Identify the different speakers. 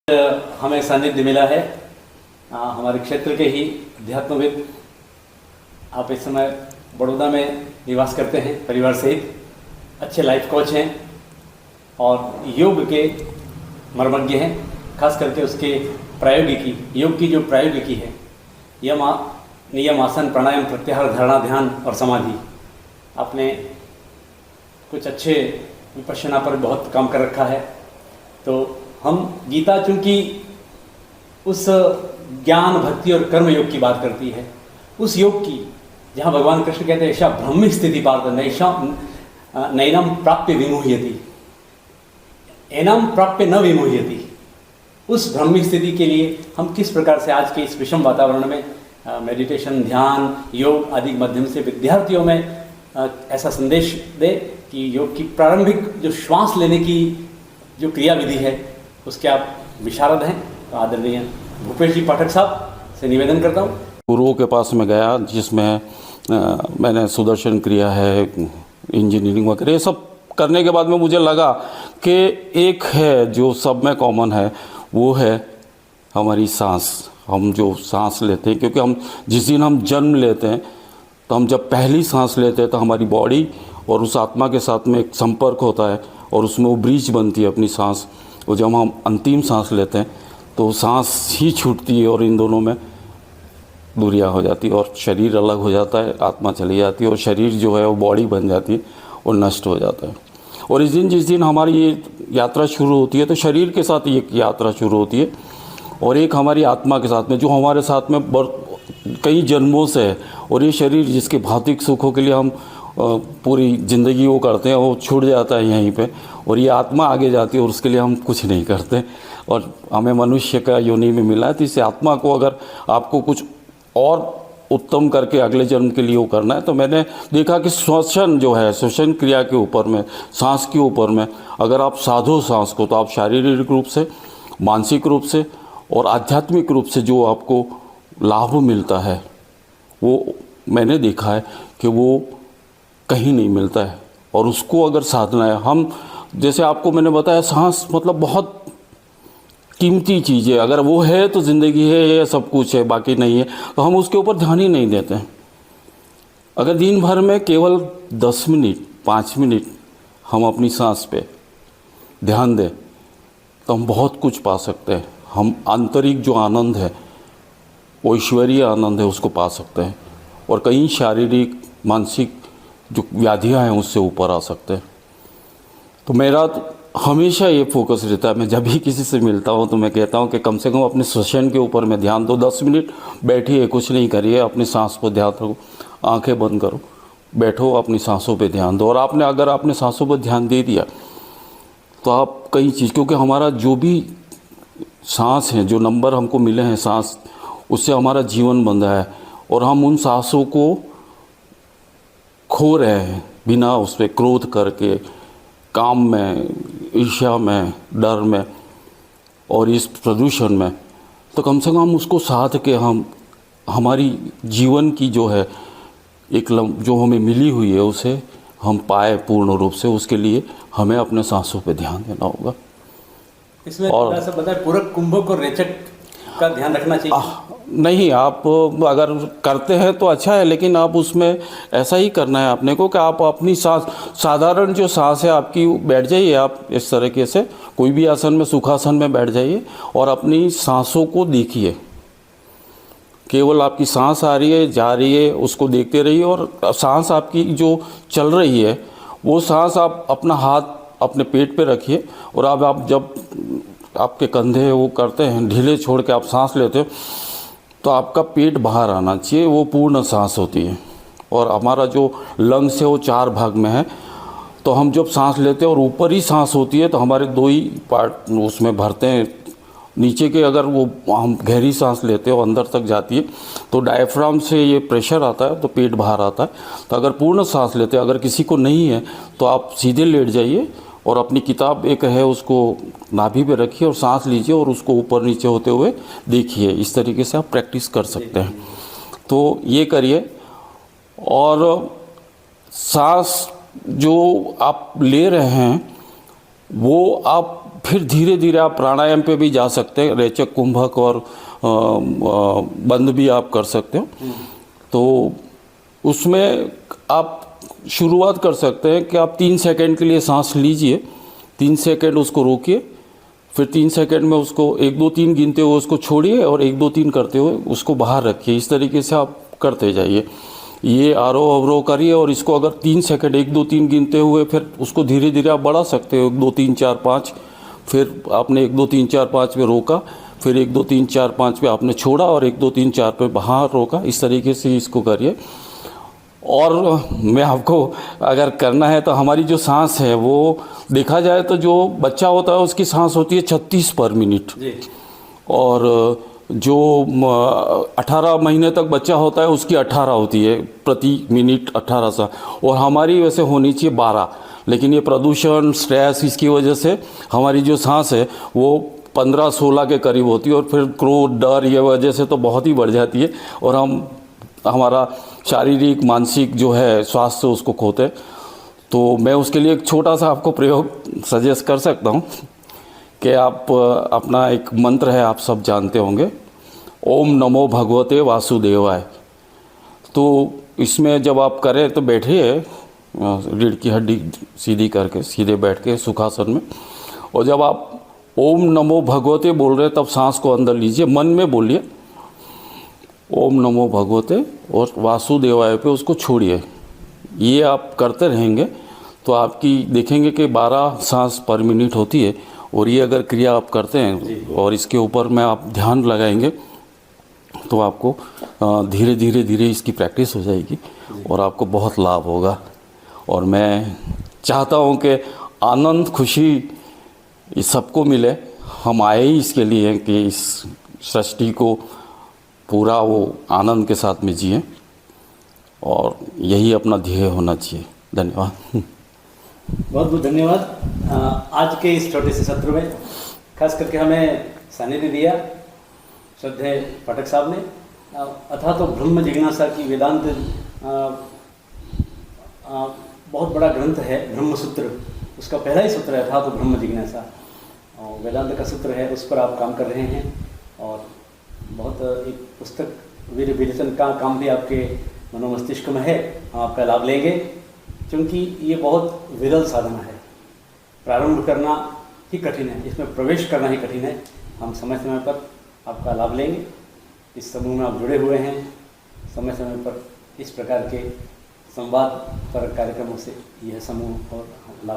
Speaker 1: हमें सानिध्य मिला है हमारे क्षेत्र के ही अध्यात्मविद। आप इस समय बड़ौदा में निवास करते हैं परिवार सहित, अच्छे लाइफ कोच हैं और योग के मर्मज्ञ हैं। खास करके उसके प्रायोगिकी, योग की जो प्रायोगिकी है, नियम, आसन, प्राणायाम, प्रत्याहार, धारणा, ध्यान और समाधि। आपने कुछ अच्छे विपश्यना पर बहुत काम कर रखा है। तो हम गीता चूँकि उस ज्ञान, भक्ति और कर्म योग की बात करती है, उस योग की जहाँ भगवान कृष्ण कहते हैं ऐसा ब्रह्म स्थिति पार्थ नैनम प्राप्य विमुह्यति, एनम प्राप्य न विमुह्यति, उस ब्रह्म स्थिति के लिए हम किस प्रकार से आज के इस विषम वातावरण में मेडिटेशन, ध्यान, योग आदि के माध्यम से विद्यार्थियों में ऐसा संदेश दे कि योग की प्रारंभिक जो श्वास लेने की जो क्रिया विधि है उसके आप विशारद हैं। तो आदरणीय भूपेश जी पाठक साहब से निवेदन करता हूँ।
Speaker 2: गुरुओं के पास में गया जिसमें मैंने सुदर्शन क्रिया है, इंजीनियरिंग वगैरह, ये सब करने के बाद में मुझे लगा कि एक है जो सब में कॉमन है, वो है हमारी सांस। हम जो सांस लेते हैं, क्योंकि हम जिस दिन हम जन्म लेते हैं तो हम जब पहली सांस लेते हैं तो हमारी बॉडी और उस आत्मा के साथ में एक संपर्क होता है और उसमें वो ब्रिज बनती है अपनी सांस। और जब हम अंतिम सांस लेते हैं तो सांस ही छूटती है और इन दोनों में दूरियां हो जाती है और शरीर अलग हो जाता है, आत्मा चली जाती है और शरीर जो है वो बॉडी बन जाती है और नष्ट हो जाता है। और जिस दिन हमारी ये यात्रा शुरू होती है तो शरीर के साथ ये यात्रा शुरू होती है और एक हमारी आत्मा के साथ में जो हमारे साथ में कई जन्मों से है। और ये शरीर जिसके भौतिक सुखों के लिए हम पूरी ज़िंदगी वो करते हैं, वो छूट जाता है यहीं पे और ये आत्मा आगे जाती है और उसके लिए हम कुछ नहीं करते। और हमें मनुष्य का योनि में मिला है, तो इस आत्मा को अगर आपको कुछ और उत्तम करके अगले जन्म के लिए वो करना है, तो मैंने देखा कि श्वसन जो है, श्वसन क्रिया के ऊपर में, सांस के ऊपर में अगर आप साधो सांस को, तो आप शारीरिक रूप से, मानसिक रूप से और आध्यात्मिक रूप से जो आपको लाभ मिलता है वो मैंने देखा है कि वो कहीं नहीं मिलता है। और उसको अगर साधना है, हम जैसे आपको मैंने बताया, सांस मतलब बहुत कीमती चीज़ है। अगर वो है तो ज़िंदगी है, ये सब कुछ है, बाकी नहीं है तो हम उसके ऊपर ध्यान ही नहीं देते हैं। अगर दिन भर में केवल 10 मिनट 5 मिनट हम अपनी सांस पे ध्यान दें तो हम बहुत कुछ पा सकते हैं। हम आंतरिक जो आनंद है, वो ईश्वरीय आनंद है, उसको पा सकते हैं और कई शारीरिक, मानसिक जो व्याधियाँ हैं उससे ऊपर आ सकते हैं। तो मेरा हमेशा ये फोकस रहता है, मैं जब भी किसी से मिलता हूँ तो मैं कहता हूँ कि कम से कम अपने श्वसन के ऊपर में ध्यान दो। 10 मिनट बैठिए, कुछ नहीं करिए, अपनी सांस पर ध्यान रखो, आंखें बंद करो, बैठो, अपनी सांसों पे ध्यान दो। और अगर आपने सांसों पर ध्यान दे दिया तो आप कई चीज़, क्योंकि हमारा जो भी सांस है, जो नंबर हमको मिले हैं सांस, उससे हमारा जीवन बंधा है और हम उन सांसों को खो रहे हैं बिना उस पर क्रोध करके, काम में, ईर्ष्या में, डर में और इस प्रदूषण में। तो कम से कम उसको साथ के हम हमारी जीवन की जो है एक जो हमें मिली हुई है उसे हम पाए पूर्ण रूप से, उसके लिए हमें अपने सांसों पे ध्यान देना होगा।
Speaker 1: इसमें और पूरक, कुंभक और रेचक का ध्यान रखना चाहिए।
Speaker 2: नहीं, आप अगर करते हैं तो अच्छा है, लेकिन आप उसमें ऐसा ही करना है अपने को कि आप अपनी सांस, साधारण जो सांस है आपकी, बैठ जाइए आप इस तरीके से, कोई भी आसन में, सुखासन में बैठ जाइए और अपनी सांसों को देखिए। केवल आपकी सांस आ रही है, जा रही है, उसको देखते रहिए और सांस आपकी जो चल रही है वो सांस आप अपना हाथ अपने पेट पे रखिए और अब आप जब आपके कंधे वो करते हैं ढीले छोड़ के आप सांस लेते हो तो आपका पेट बाहर आना चाहिए, वो पूर्ण सांस होती है। और हमारा जो लंग्स है वो 4 भाग में है, तो हम जब सांस लेते हैं और ऊपर ही सांस होती है तो हमारे 2 ही पार्ट उसमें भरते हैं। नीचे के अगर वो हम गहरी सांस लेते हैं और अंदर तक जाती है तो डायफ्राम से ये प्रेशर आता है तो पेट बाहर आता है। तो अगर पूर्ण सांस लेते हैं, अगर किसी को नहीं है तो आप सीधे लेट जाइए और अपनी किताब एक है उसको नाभि पे रखिए और सांस लीजिए और उसको ऊपर नीचे होते हुए देखिए। इस तरीके से आप प्रैक्टिस कर सकते हैं। तो ये करिए। और सांस जो आप ले रहे हैं वो आप फिर धीरे धीरे आप प्राणायाम पे भी जा सकते हैं, रेचक, कुंभक और बंद भी आप कर सकते हो। तो उसमें आप शुरुआत कर सकते हैं कि आप 3 सेकंड के लिए सांस लीजिए, 3 सेकंड उसको रोकिए, फिर 3 सेकंड में उसको 1 2 3 गिनते हुए उसको छोड़िए और 1 2 3 करते हुए उसको बाहर रखिए। इस तरीके से आप करते जाइए, ये आरोह अवरोह करिए। और इसको अगर 3 सेकंड 1 2 3 गिनते हुए फिर उसको धीरे धीरे आप बढ़ा सकते हो, 1 2 3 4 5, फिर आपने 1 2 3 4 5 पे रोका, फिर 1 2 3 4 5 पे आपने छोड़ा और 1 2 3 4 पे बाहर रोका। इस तरीके से इसको करिए। और मैं आपको अगर करना है तो हमारी जो सांस है वो देखा जाए तो जो बच्चा होता है उसकी सांस होती है 36 पर मिनट, और जो 18 महीने तक बच्चा होता है उसकी 18 होती है प्रति मिनट, 18 सा। और हमारी वैसे होनी चाहिए 12, लेकिन ये प्रदूषण, स्ट्रेस, इसकी वजह से हमारी जो सांस है वो 15-16 के करीब होती है। और फिर क्रोध, डर, ये वजह से तो बहुत ही बढ़ जाती है और हमारा शारीरिक, मानसिक जो है स्वास्थ्य उसको खोते। तो मैं उसके लिए एक छोटा सा आपको प्रयोग सजेस्ट कर सकता हूँ कि आप अपना एक मंत्र है, आप सब जानते होंगे, ओम नमो भगवते वासुदेवाय। तो इसमें जब आप करें तो बैठिए, रीढ़ की हड्डी सीधी करके सीधे बैठ के सुखासन में, और जब आप ओम नमो भगवते बोल रहे हैं तब सांस को अंदर लीजिए, मन में बोलिए ओम नमो भगवते और वासुदेवाय पे उसको छोड़िए। ये आप करते रहेंगे तो आपकी देखेंगे कि 12 सांस पर मिनट होती है। और ये अगर क्रिया आप करते हैं और इसके ऊपर में आप ध्यान लगाएंगे तो आपको धीरे धीरे धीरे इसकी प्रैक्टिस हो जाएगी और आपको बहुत लाभ होगा। और मैं चाहता हूँ कि आनंद, खुशी ये सबको मिले। हम आए ही इसके लिए कि इस सृष्टि को पूरा वो आनंद के साथ में जिए, और यही अपना ध्येय होना चाहिए। धन्यवाद।
Speaker 1: बहुत बहुत धन्यवाद। आज के इस छोटे से सत्र में खास करके हमें सानिध्य दिया श्रद्धेय पाठक साहब ने। अथा तो ब्रह्म जिज्ञासा की वेदांत बहुत बड़ा ग्रंथ है ब्रह्म सूत्र, उसका पहला ही सूत्र है अथा तो ब्रह्म जिज्ञासा, और वेदांत का सूत्र है, उस पर आप काम कर रहे हैं। और बहुत एक पुस्तक वीर विवेचन का काम भी आपके मनोमस्तिष्क में है, हम आपका लाभ लेंगे, क्योंकि ये बहुत विरल साधना है। प्रारंभ करना ही कठिन है, इसमें प्रवेश करना ही कठिन है। हम समय समय पर आपका लाभ लेंगे। इस समूह में आप जुड़े हुए हैं, समय समय पर इस प्रकार के संवाद पर कार्यक्रमों से यह समूह और लाभ